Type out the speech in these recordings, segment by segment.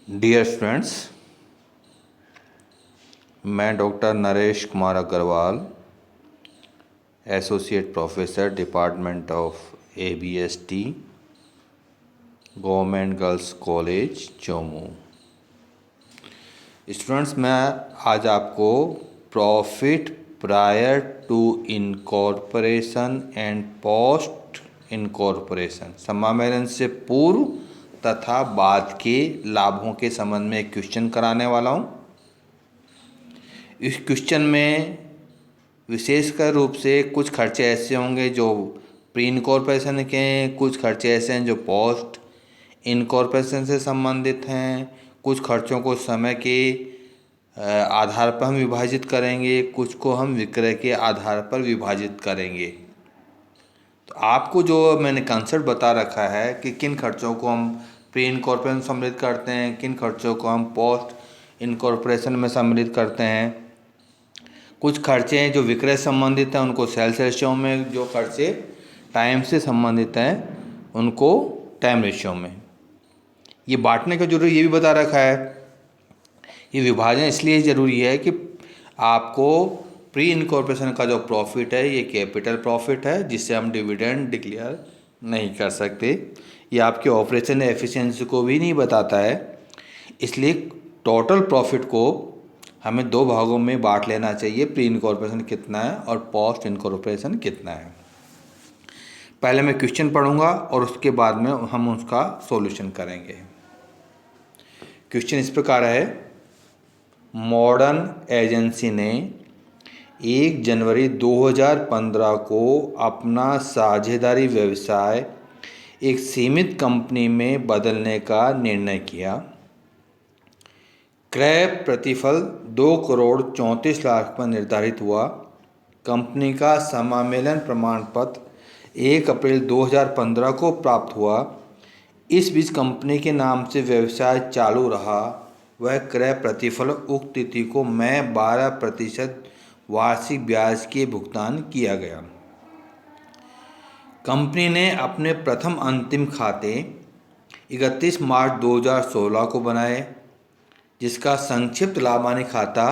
Dear students, मैं doctor Naresh Kumar Agarwal, associate professor, department of ABST, government girls college Jammu. Students, मैं आज आपको profit prior to incorporation and post incorporation, समामेलन से पूर्व तथा बाद के लाभों के संबंध में एक क्वेश्चन कराने वाला हूँ। इस क्वेश्चन में विशेषकर रूप से कुछ खर्चे ऐसे होंगे जो प्री इनकॉर्पोरेशन के हैं, कुछ खर्चे ऐसे हैं जो पोस्ट इनकॉर्पोरेशन से संबंधित हैं, कुछ खर्चों को समय के आधार पर हम विभाजित करेंगे, कुछ को हम विक्रय के आधार पर विभाजित करेंगे। तो आपको जो मैंने कंसेप्ट बता रखा है कि किन खर्चों को हम प्री इनकॉर्पोरेशन सम्मिलित करते हैं, किन खर्चों को हम पोस्ट इनकॉर्पोरेशन में सम्मिलित करते हैं। कुछ खर्चे हैं जो विक्रय संबंधित हैं, उनको सेल्स रेशियो में, जो खर्चे टाइम से संबंधित हैं उनको टाइम रेशियो में। ये बांटने का जरूरी ये भी बता रखा है। ये विभाजन इसलिए ज़रूरी है कि आपको प्री इनकॉर्पोरेशन का जो प्रॉफिट है ये कैपिटल प्रॉफिट है, जिससे हम डिविडेंड डिक्लेयर नहीं कर सकते। ये आपके ऑपरेशन एफिशिएंसी को भी नहीं बताता है। इसलिए टोटल प्रॉफिट को हमें दो भागों में बांट लेना चाहिए, प्री इनकॉर्पोरेशन कितना है और पोस्ट इनकॉर्पोरेशन कितना है। पहले मैं क्वेश्चन पढ़ूंगा और उसके बाद में हम उसका सॉल्यूशन करेंगे। क्वेश्चन इस प्रकार है, मॉडर्न एजेंसी ने 1 जनवरी 2015 को अपना साझेदारी व्यवसाय एक सीमित कंपनी में बदलने का निर्णय किया। क्रय प्रतिफल 2,34,00,000 पर निर्धारित हुआ। कंपनी का समामेलन प्रमाण पत्र 1 अप्रैल 2015 को प्राप्त हुआ। इस बीच कंपनी के नाम से व्यवसाय चालू रहा। वह क्रय प्रतिफल उक्त तिथि को मई 12% वार्षिक ब्याज के भुगतान किया गया। कंपनी ने अपने प्रथम अंतिम खाते 31 मार्च 2016 को बनाए, जिसका संक्षिप्त लाभ हानि खाता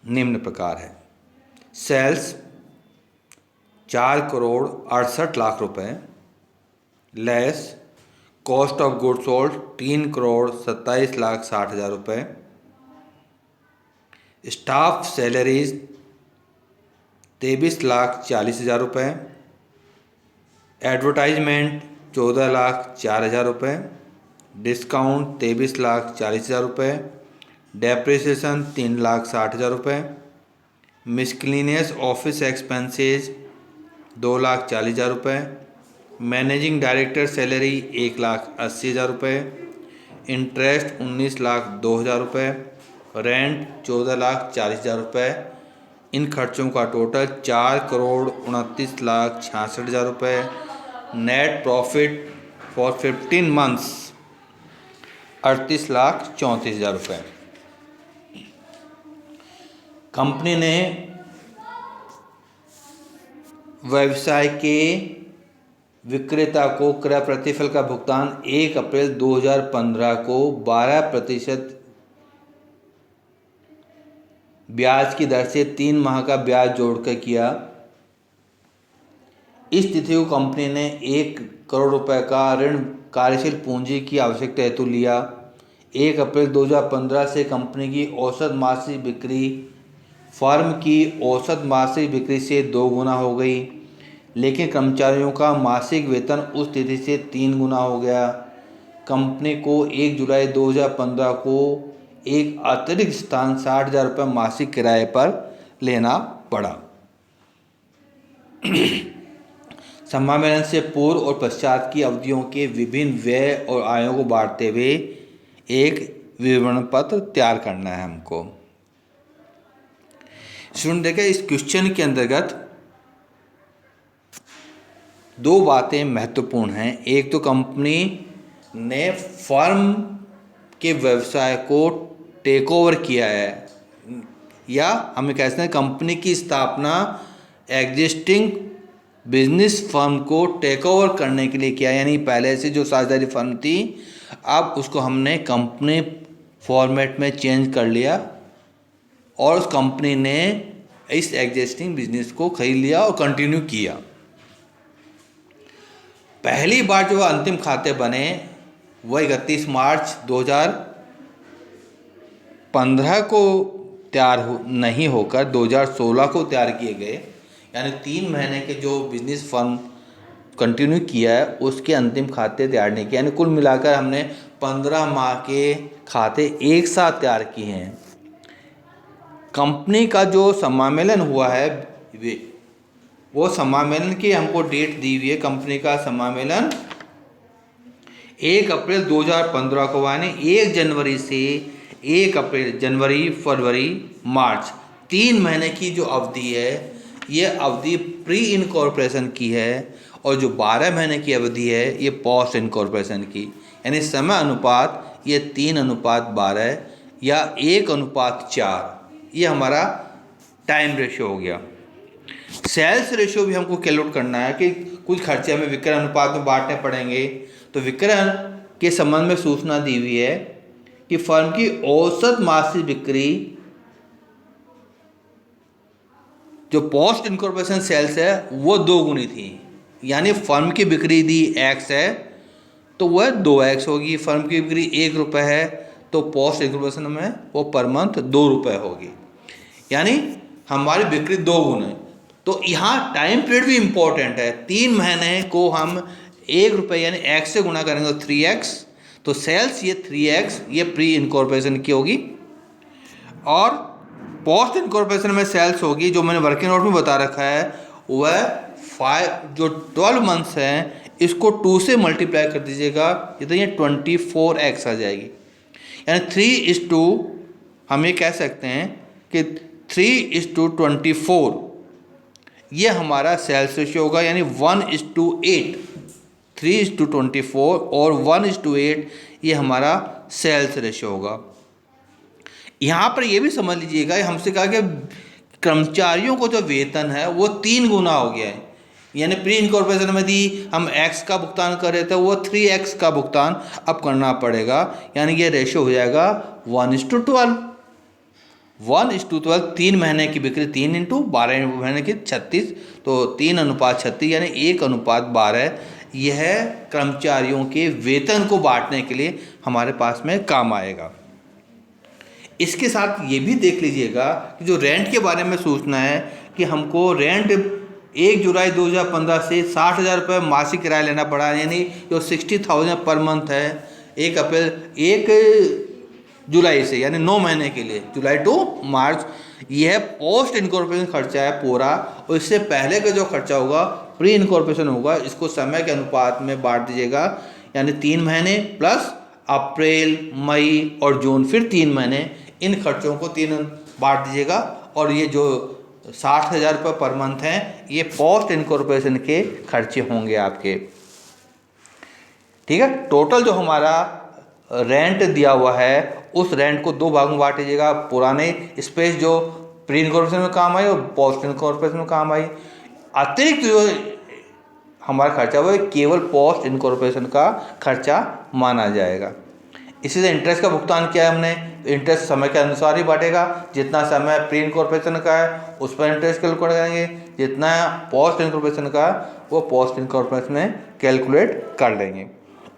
निम्न प्रकार है। सेल्स 4,68,00,000 रुपये, less cost of goods sold 3,27,60,000 रुपये, स्टाफ सैलरीज 23,40,000 रुपये, एडवर्टाइजमेंट 14,04,000 रुपये, डिस्काउंट 23,40,000 रुपये, डेप्रिसिएशन 3,60,000 रुपये, मिसक्लिनियस ऑफिस एक्सपेंसेस 2,40,000 रुपये, मैनेजिंग डायरेक्टर सैलरी 1,80,000 रुपये, इंटरेस्ट 19,02,000 रुपये, रेंट 14,40,000 रुपये। इन खर्चों का टोटल 4,29,66,000 रुपये। नेट प्रॉफिट फॉर 15 मंथ्स 38,34,000 रुपये। कंपनी ने व्यवसाय के विक्रेता को क्रय प्रतिफल का भुगतान 1 अप्रैल 2015 को 12% ब्याज की दर से 3 माह का ब्याज जोड़कर किया। इस तिथि को कंपनी ने 1 करोड़ रुपए का ऋण कार्यशील पूंजी की आवश्यकता हेतु लिया। 1 अप्रैल 2015 से कंपनी की औसत मासिक बिक्री फर्म की औसत मासिक बिक्री से 2 गुना हो गई, लेकिन कर्मचारियों का मासिक वेतन उस तिथि से 3 गुना हो गया। कंपनी को 1 जुलाई 2015 को एक अतिरिक्त स्थान 60,000 रुपये मासिक किराए पर लेना पड़ा। समामेलन से पूर्व और पश्चात की अवधियों के विभिन्न व्यय और आयों को बांटते हुए एक विवरण पत्र तैयार करना है हमको। स्टूडेंट देखिए, इस क्वेश्चन के अंतर्गत 2 बातें महत्वपूर्ण हैं। एक तो कंपनी ने फर्म के व्यवसाय को टेक ओवर किया है, या हम कहते हैं कंपनी की स्थापना एग्जिस्टिंग बिजनेस फर्म को टेक ओवर करने के लिए किया। यानी पहले से जो साझेदारी फर्म थी, अब उसको हमने कंपनी फॉर्मेट में चेंज कर लिया और उस कंपनी ने इस एग्जिस्टिंग बिजनेस को खरीद लिया और कंटिन्यू किया। पहली बार जो अंतिम खाते बने वह 31 मार्च 2015 को नहीं होकर 2016 को तैयार किए गए। यानी 3 महीने के जो बिजनेस फर्म कंटिन्यू किया है उसके अंतिम खाते तैयार नहीं किए। यानी कुल मिलाकर हमने 15 माह के खाते एक साथ तैयार किए हैं। कंपनी का जो समामेलन हुआ है वो समामेलन की हमको डेट दी हुई है। कंपनी का समामेलन 1 अप्रैल 2015 को, यानी 1 जनवरी से 1 अप्रैल, जनवरी, फरवरी, मार्च 3 महीने की जो अवधि है ये अवधि प्री इनकॉर्पोरेशन की है और जो 12 महीने की अवधि है ये पोस्ट इनकॉर्पोरेशन की। यानी समय अनुपात ये 3:12 या 1:4 ये हमारा टाइम रेशियो हो गया। सेल्स रेशियो भी हमको कैलकुलेट करना है कि कुछ खर्चे हमें विक्रय अनुपात में बांटने पड़ेंगे। तो विक्रय के संबंध में सूचना दी हुई है कि फर्म की औसत मासिक बिक्री जो पोस्ट इनकॉर्पोरेशन सेल्स है वो 2 गुनी थी। यानी फर्म की बिक्री दी x है तो वह 2x होगी। फर्म की बिक्री 1 रुपये है तो पोस्ट इनकॉर्पोरेशन में वो पर मंथ 2 रुपये होगी। यानी हमारी बिक्री 2 गुना। तो यहाँ टाइम पीरियड भी इम्पोर्टेंट है। 3 महीने को हम 1 रुपये यानी x से गुना करेंगे तो 3x, तो सेल्स ये 3x ये प्री इनकॉर्पोरेशन की होगी। और पोस्ट इनकॉर्पोरेशन में सेल्स होगी जो मैंने वर्किंग नोट में बता रखा है वह 12 मंथ्स हैं इसको 2 से मल्टीप्लाई कर दीजिएगा तो ये 24x आ जाएगी। यानी 3:2 हम ये कह सकते हैं कि 3:24 ये हमारा सेल्स रेशियो होगा। यानी 1:8, 3:24 और 1:8 ये हमारा सेल्स रेशियो होगा। यहाँ पर ये भी समझ लीजिएगा, हमसे कहा कि कर्मचारियों को जो वेतन है वो 3 गुना हो गया है। यानी प्री इनकॉर्पोरेशन में दी हम x का भुगतान कर रहे थे वो 3x का भुगतान अब करना पड़ेगा। यानी ये रेशियो हो जाएगा 1:12। 1:12 3 महीने की बिक्री 3 इंटू 12 महीने की 36, तो 3:36 यानी 1:12 यह कर्मचारियों के वेतन को बांटने के लिए हमारे पास में काम आएगा। इसके साथ ये भी देख लीजिएगा कि जो रेंट के बारे में सूचना है कि हमको रेंट 1 जुलाई 2015 से 60,000 रुपये मासिक किराया लेना पड़ा। यानी जो 60,000 पर मंथ है 1 जुलाई से, यानी 9 महीने के लिए, जुलाई टू मार्च, यह पोस्ट इनकॉर्पोरेशन खर्चा है पूरा। और इससे पहले का जो खर्चा होगा प्री इनकॉर्पोरेशन होगा, इसको समय के अनुपात में बांट दीजिएगा। यानी 3 महीने प्लस अप्रैल, मई और जून, फिर 3 महीने, इन खर्चों को 3 बांट दीजिएगा। और ये जो 60,000 रुपये पर मंथ हैं ये पोस्ट इनकॉर्पोरेशन के खर्चे होंगे आपके। ठीक है। टोटल जो हमारा रेंट दिया हुआ है उस रेंट को 2 भागों में बांट दीजिएगा। पुराने स्पेस जो प्री इनकॉर्पोरेशन में काम आई और पोस्ट इनकॉर्पोरेशन में काम आई। अतिरिक्त जो हमारा खर्चा वो केवल पोस्ट इनकॉर्पोरेशन का खर्चा माना जाएगा। इसी से इंटरेस्ट का भुगतान किया है हमने, तो इंटरेस्ट समय के अनुसार ही बांटेगा। जितना समय प्री इनकॉर्पोरेशन का है उस पर इंटरेस्ट कैलकुलेट करेंगे, जितना पोस्ट इनकॉर्पोरेशन का वो पोस्ट इनकॉर्पोरेशन में कैलकुलेट कर लेंगे।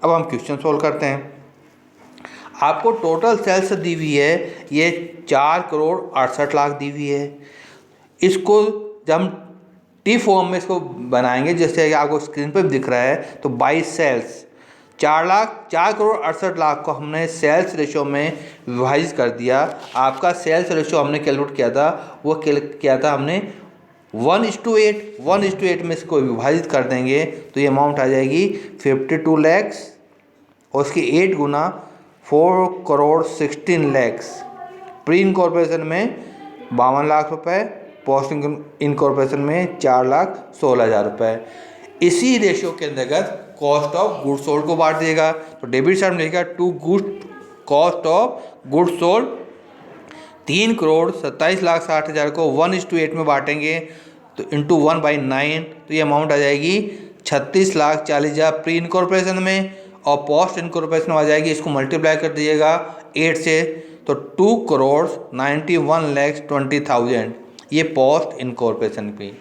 अब हम क्वेश्चन सोल्व करते हैं। आपको टोटल सेल्स दी हुई है ये 4,68,00,000 दी हुई है। इसको जब हम टी फॉर्म में इसको बनाएंगे, जैसे आपको स्क्रीन पर दिख रहा है, तो बाई सेल्स 4,68,00,000 को हमने सेल्स रेशियो में विभाजित कर दिया। आपका सेल्स रेशियो हमने कैलकुलेट किया था, वो किया था हमने 1:8। 1:8 में इसको विभाजित कर देंगे तो ये अमाउंट आ जाएगी 52 लाख और उसकी 8 गुना 4,16,00,000। प्री इनकॉर्पोरेशन में 52 लाख रुपए, पोस्ट इनकॉर्पोरेशन में 4,16,000 रुपये। इसी रेशियो के अंतर्गत कॉस्ट ऑफ गुड्स सोल्ड को बांट देगा। तो डेबिट साइड में लिखेगा to good cost of goods sold 3,27,60,000 को 1:8 में बांटेंगे तो इंटू 1/9, तो ये अमाउंट आ जाएगी 36,40,000 प्री इनकॉर्पोरेशन में और पोस्ट इनकॉर्पोरेशन आ जाएगी, इसको मल्टीप्लाई कर दीजिएगा 8 से, तो 2,91,20,000 ये पोस्ट इनकॉर्पोरेशन की।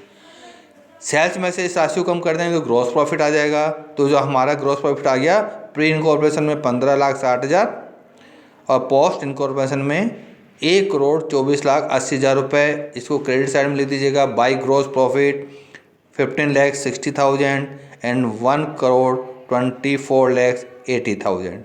सेल्स में से इस राशि को कम कर देंगे तो ग्रॉस प्रॉफिट आ जाएगा। तो जो हमारा ग्रॉस प्रॉफिट आ गया प्री इनकॉर्पोरेशन में 15,60,000 और पोस्ट इनकॉर्पोरेशन में 1,24,80,000 रुपये। इसको क्रेडिट साइड में लिख दीजिएगा। By gross profit 15,60,000 and 1,24,80,000।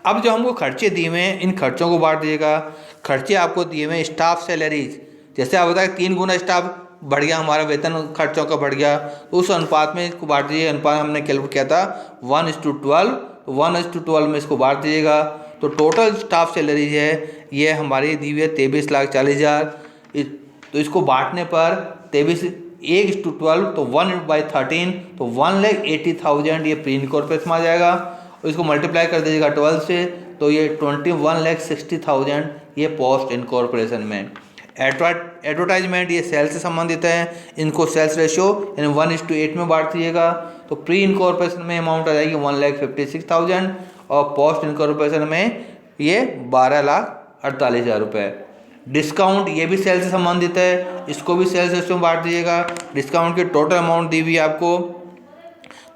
अब जो हमको खर्चे दिए हुए हैं इन खर्चों को बांट दीजिएगा। खर्चे आपको दिए हुए हैं स्टाफ सैलरीज, जैसे आप बताए 3 गुना स्टाफ बढ़ गया, हमारा वेतन खर्चों का बढ़ गया, तो उस अनुपात में इसको बांट दीजिए। अनुपात हमने कैलकुलेट किया था 1:12, 1:12 में इसको बांट दीजिएगा। तो टोटल स्टाफ सैलरी है ये हमारी दी हुई है 23,40,000। तो इसको बांटने पर 1:12 तो 1/13 तो 1,80,000 ये प्री इनकॉर्पोरेशन में आ जाएगा। और इसको मल्टीप्लाई कर दीजिएगा 12 से, तो ये 21,60,000 ये पोस्ट इनकॉर्पोरेशन में। एडवर्टाइजमेंट ये सेल्स से संबंधित है, इनको सेल्स रेशियो यानी 1:8 में बांट दीजिएगा। तो प्री इनकॉर्पोरेशन में अमाउंट आ जाएगी 1,56,000 और पोस्ट इनकॉर्पोरेशन में ये 12,48,000 रुपये। डिस्काउंट ये भी सेल्स से संबंधित है, इसको भी सेल्स रेशियो में बांट दीजिएगा। डिस्काउंट की टोटल अमाउंट दी हुई है आपको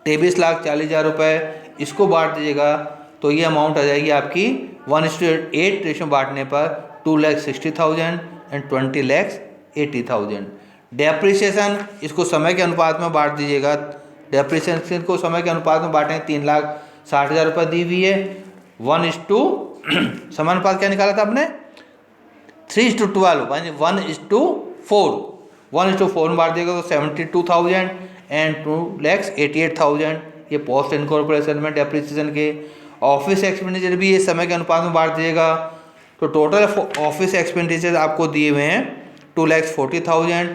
23,40,000 रुपये, इसको बांट दीजिएगा। तो ये अमाउंट आ जाएगी आपकी 1:8 रेशियो में बांटने पर 2,60,000 एंड 20,80,000। डेप्रिसिएशन इसको समय के अनुपात में बांट दीजिएगा। डेप्रिसिएशन को समय के अनुपात में बांटें 3,60,000 रुपये दी हुई है। 1:समानुपात क्या निकाला था आपने 3:12 1:4 1:4 में बांट देगा तो 72,000 एंड 2,88,000 ये पोस्ट इनकॉर्पोरेशन में डेप्रिसिएशन के। ऑफिस एक्सपेंडिचर भी ये समय के अनुपात में बांट दिएगा। तो टोटल ऑफिस एक्सपेंडिचर आपको दिए हुए हैं 2,40,000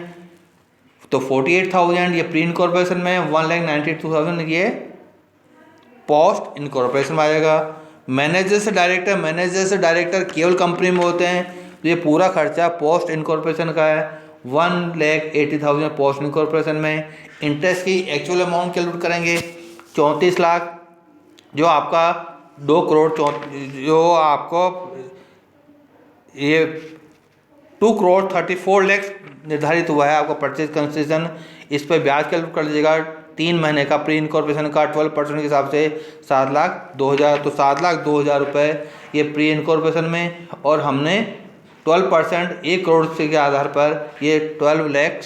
तो 48,000 ये प्री इनकॉर्पोरेशन में, 1,92,000 ये पोस्ट इनकॉर्पोरेशन में आएगा। मैनेजर से डायरेक्टर केवल कंपनी में होते हैं, तो ये पूरा खर्चा पोस्ट इनकॉर्पोरेशन का है 1,80,000 पोस्ट इनकॉर्पोरेशन में। इंटरेस्ट की एक्चुअल अमाउंट कैलकुलेट करेंगे 34 लाख, जो आपका 2 करोड़ जो आपको ये 2,34 लाख निर्धारित हुआ है आपका परचेज कंसेशन। इस पर ब्याज कैलकुलेट कर लीजिएगा 3 महीने का प्री इनकॉर्पोरेशन का 12% के हिसाब से 7,02,000, तो 7,02,000 रुपये ये प्री इनकॉर्पोरेशन में। और हमने 12% 1 करोड़ से के आधार पर ये 12 लाख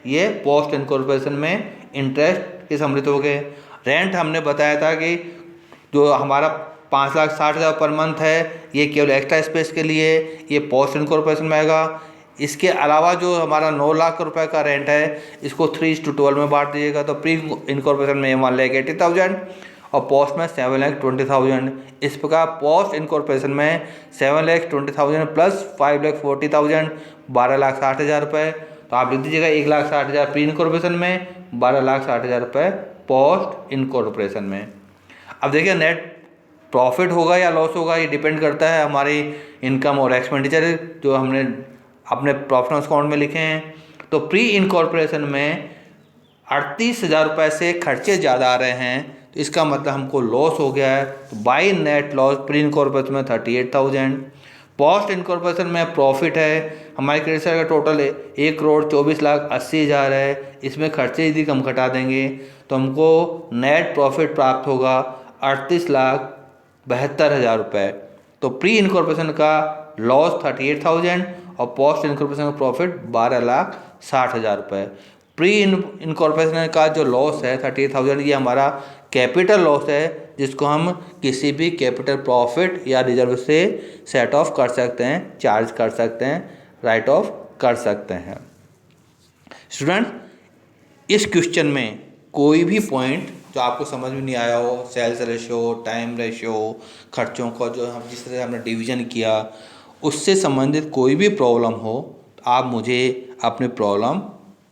ये पोस्ट इनकॉर्पोरेशन में इंटरेस्ट के सम्मिलित हो गए। रेंट हमने बताया था कि जो हमारा 5,60,000 पर मंथ है ये केवल एक्स्ट्रा स्पेस के लिए ये पोस्ट इनकॉर्पोरेशन में आएगा। इसके अलावा जो हमारा 9 लाख रुपए का रेंट है इसको 3:12 में बांट दीजिएगा। तो प्री इनकॉर्पोरेशन में 1,80,000 और पोस्ट में 7,20,000। इस प्रकार पोस्ट इनकॉर्पोरेशन में 7,20,000 प्लस 5,40,000 12,60,000 रुपये। तो आप लिख दीजिएगा 1,60,000 प्री इनकॉर्पोरेशन में, 12,60,000 रुपये पोस्ट इनकॉर्पोरेशन में। अब देखिए नेट प्रॉफिट होगा या लॉस होगा ये डिपेंड करता है हमारी इनकम और एक्सपेंडिचर जो हमने अपने प्रॉफिट एंड लॉस अकाउंट में लिखे हैं। तो प्री इनकॉर्पोरेशन में 38,000 रुपये से खर्चे ज़्यादा आ रहे हैं, तो इसका मतलब हमको लॉस हो गया है। तो by net loss pre incorporation में 38,000। पोस्ट इनकॉर्पोरेशन में प्रॉफिट है हमारे क्रेडिट साइड का टोटल 1,24,80,000 है, इसमें खर्चे यदि कम घटा देंगे तो हमको नेट प्रॉफिट प्राप्त होगा 38,72,000 रुपये। तो प्री इनकॉर्पोरेशन का लॉस 38,000 और पोस्ट इनकॉर्पोरेशन का प्रॉफिट 12,60,000 रुपये। प्री इनकॉर्पोरेशन का जो लॉस है 38,000 ये हमारा कैपिटल लॉस है, जिसको हम किसी भी कैपिटल प्रॉफिट या रिजर्व से सेट ऑफ कर सकते हैं, चार्ज कर सकते हैं, राइट ऑफ कर सकते हैं। स्टूडेंट इस क्वेश्चन में कोई भी पॉइंट जो आपको समझ में नहीं आया हो, सेल्स रेशियो, टाइम रेशियो, खर्चों का जो हम जिस तरह हमने डिवीज़न किया उससे संबंधित कोई भी प्रॉब्लम हो तो आप मुझे अपनी प्रॉब्लम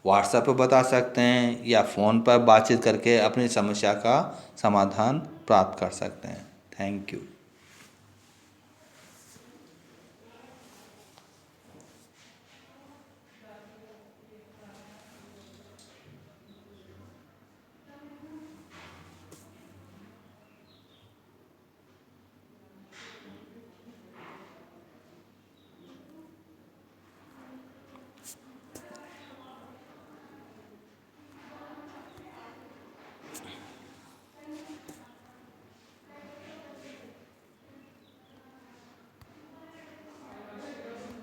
व्हाट्सएप पर बता सकते हैं या फ़ोन पर बातचीत करके अपनी समस्या का समाधान प्राप्त कर सकते हैं। Thank you.